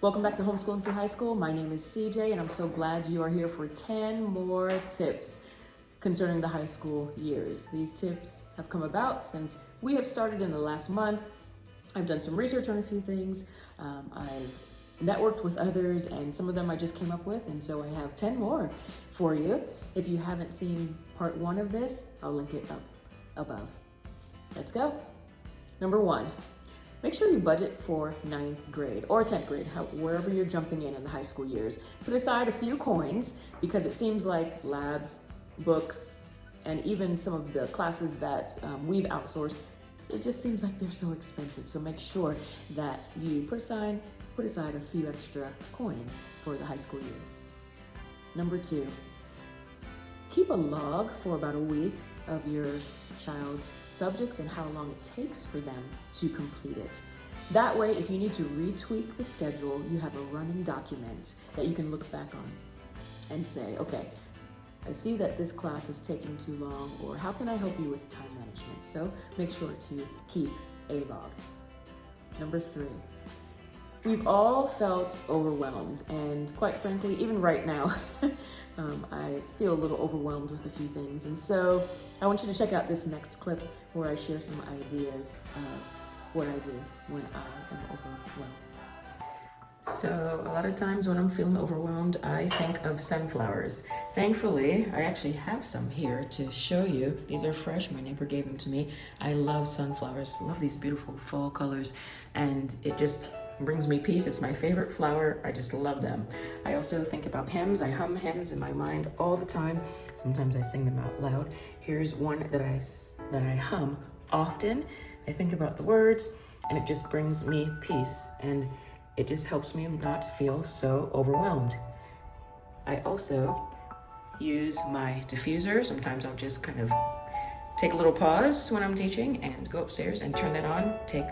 Welcome back to Homeschooling Through High School. My name is CJ, and I'm so glad you are here for 10 more tips concerning the high school years. These tips have come about since we have started in the last month. I've done some research on a few things. I've networked with others, and some of them I just came up with, and so I have 10 more for you. If you haven't seen part 1 of this, I'll link it up above. Let's go. Number 1. Make sure you budget for 9th grade or 10th grade, wherever you're jumping in the high school years. Put aside a few coins because it seems like labs, books, and even some of the classes that we've outsourced, it just seems like they're so expensive. So make sure that you put aside a few extra coins for the high school years. Number 2, keep a log for about a week of your child's subjects and how long it takes for them to complete it. That way, if you need to retweak the schedule, you have a running document that you can look back on and say, okay, I see that this class is taking too long, or how can I help you with time management? So make sure to keep a log. Number 3, we've all felt overwhelmed, and quite frankly, even right now, I feel a little overwhelmed with a few things. And so I want you to check out this next clip where I share some ideas of what I do when I am overwhelmed. So a lot of times when I'm feeling overwhelmed, I think of sunflowers. Thankfully, I actually have some here to show you. These are fresh. My neighbor gave them to me. I love sunflowers. I love these beautiful fall colors, and it just brings me peace. It's my favorite flower. I just love them. I also think about hymns. I hum hymns in my mind all the time. Sometimes I sing them out loud. Here's one that I hum often. I think about the words, and it just brings me peace, and it just helps me not feel so overwhelmed. I also use my diffuser. Sometimes I'll just kind of take a little pause when I'm teaching and go upstairs and turn that on, take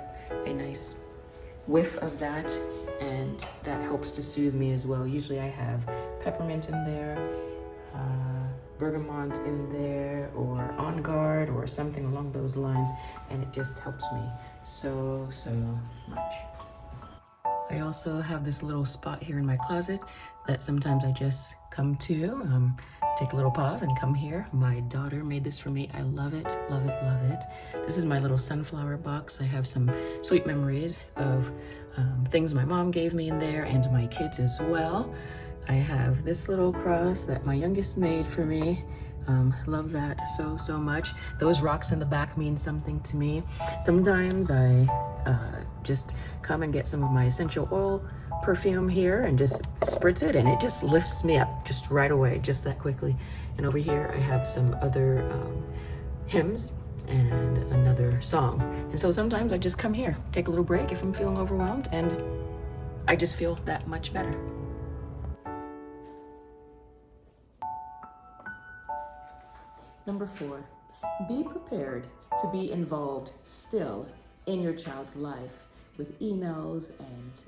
a nice whiff of that, and that helps to soothe me as well. Usually I have peppermint in there, bergamot in there, or On Guard, or something along those lines, and it just helps me so much. I also have this little spot here in my closet that sometimes I just come to, take a little pause and come here. My daughter made this for me. I love it, love it, love it. This is my little sunflower box. I have some sweet memories of things my mom gave me in there, and my kids as well. I have this little cross that my youngest made for me. Love that so much. Those rocks in the back mean something to me. Sometimes I just come and get some of my essential oil perfume here and just spritz it, and it just lifts me up just right away, just that quickly. And over here I have some other hymns and another song. And so sometimes I just come here, take a little break if I'm feeling overwhelmed, and I just feel that much better. Number 4, be prepared to be involved still in your child's life with emails and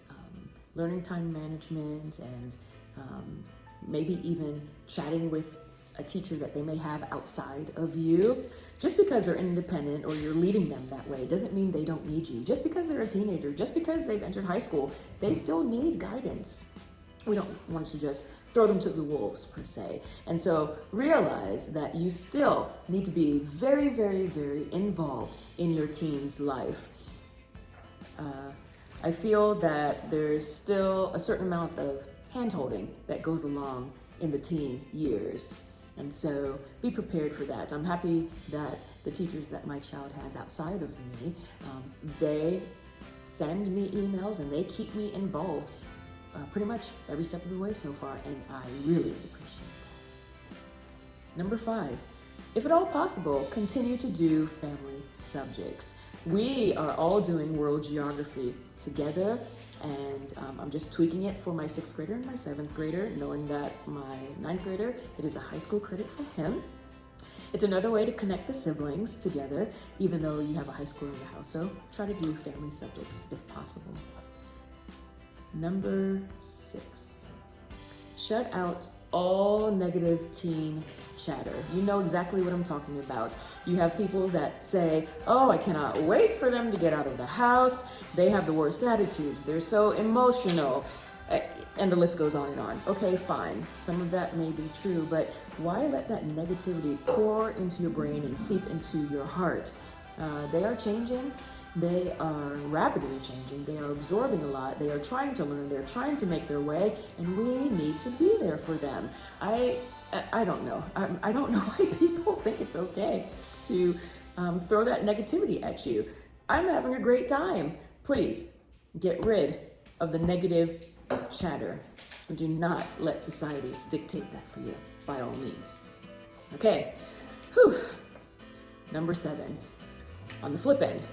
learning time management, and maybe even chatting with a teacher that they may have outside of you. Just because they're independent or you're leading them that way doesn't mean they don't need you. Just because they're a teenager, just because they've entered high school, they still need guidance. We don't want to just throw them to the wolves, per se. And so realize that you still need to be very, very, very involved in your teen's life. I feel that there's still a certain amount of hand-holding that goes along in the teen years. And so be prepared for that. I'm happy that the teachers that my child has outside of me, they send me emails and they keep me involved pretty much every step of the way so far, and I really appreciate that. Number 5, if at all possible, continue to do family subjects. We are all doing world geography together, and I'm just tweaking it for my 6th grader and my 7th grader, knowing that my 9th grader, it is a high school credit for him. It's another way to connect the siblings together, even though you have a high schooler in the house, so try to do family subjects if possible. Number 6, shut out all negative teen chatter. You know exactly what I'm talking about. You have people that say, oh, I cannot wait for them to get out of the house. They have the worst attitudes. They're so emotional. And the list goes on and on. Okay, fine. Some of that may be true, but why let that negativity pour into your brain and seep into your heart? They are changing. They are rapidly changing. They are absorbing a lot. They are trying to learn. They're trying to make their way, and we need to be there for them. I don't know. I don't know why people think it's okay to throw that negativity at you. I'm having a great time. Please get rid of the negative chatter. Do not let society dictate that for you, by all means. Okay. Whew. Number 7. On the flip end,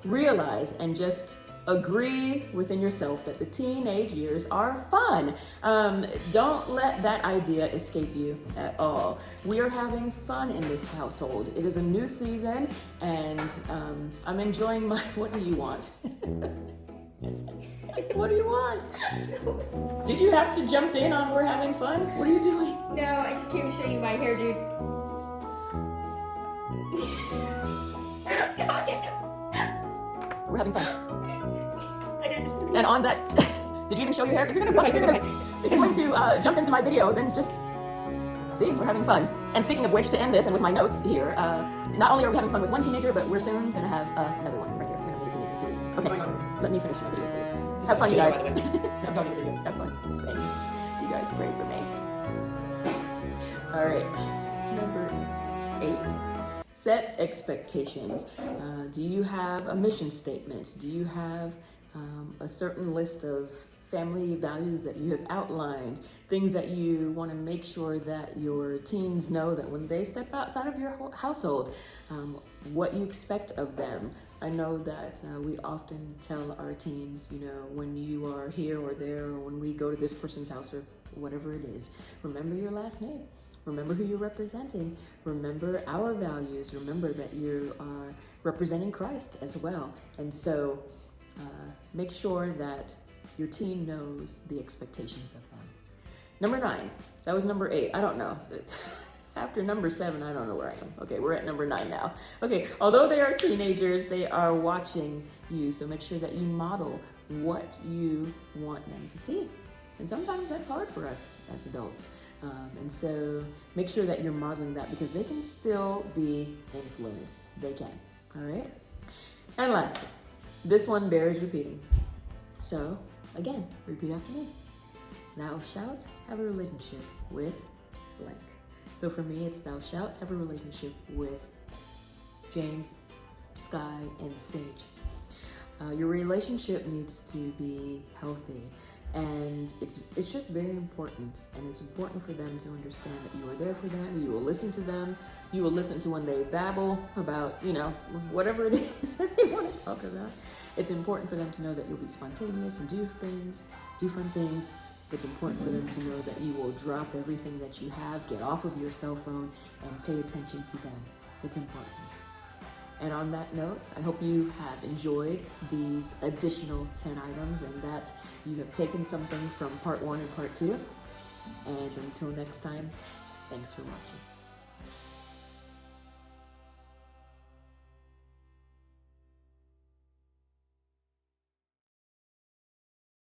realize and just agree within yourself that the teenage years are fun. Don't let that idea escape you at all. We are having fun in this household. It is a new season, and I'm enjoying my. What do you want? What do you want? Did you have to jump in on we're having fun? What are you doing? No, I just came to show you my hair, dude. We're having fun. And on that, did you even show your hair? If you're going to jump into my video, then just see, we're having fun. And speaking of which, to end this, and with my notes here, not only are we having fun with one teenager, but we're soon going to have another one right here. We're going to meet a teenager, please. Okay, let me finish my video, please. Have fun, you guys. Have fun with the video. Have fun. Thanks. You guys pray for me. All right, number 8. Set expectations. Do you have a mission statement? Do you have a certain list of family values that you have outlined? Things that you want to make sure that your teens know that when they step outside of your household, what you expect of them. I know that we often tell our teens, when you are here or there, or when we go to this person's house or whatever it is, remember your last name. Remember who you're representing. Remember our values. Remember that you are representing Christ as well. And so make sure that your teen knows the expectations of them. Number 9. That was number 8. I don't know. After number 7, I don't know where I am. Okay, we're at number 9 now. Okay, although they are teenagers, they are watching you. So make sure that you model what you want them to see. And sometimes that's hard for us as adults. And so make sure that you're modeling that, because they can still be influenced. They can. All right? And lastly, this one bears repeating. So again, repeat after me. Thou shalt have a relationship with blank. So for me, it's thou shalt have a relationship with James, Sky, and Sage. Your relationship needs to be healthy. And it's just very important, and it's important for them to understand that you are there for them. You will listen to them. You will listen to when they babble about, whatever it is that they want to talk about. It's important for them to know that you'll be spontaneous and do fun things. It's important for them to know that you will drop everything that you have, get off of your cell phone, and pay attention to them. It's important. And on that note, I hope you have enjoyed these additional 10 items and that you have taken something from part 1 and part 2. And until next time, thanks for watching.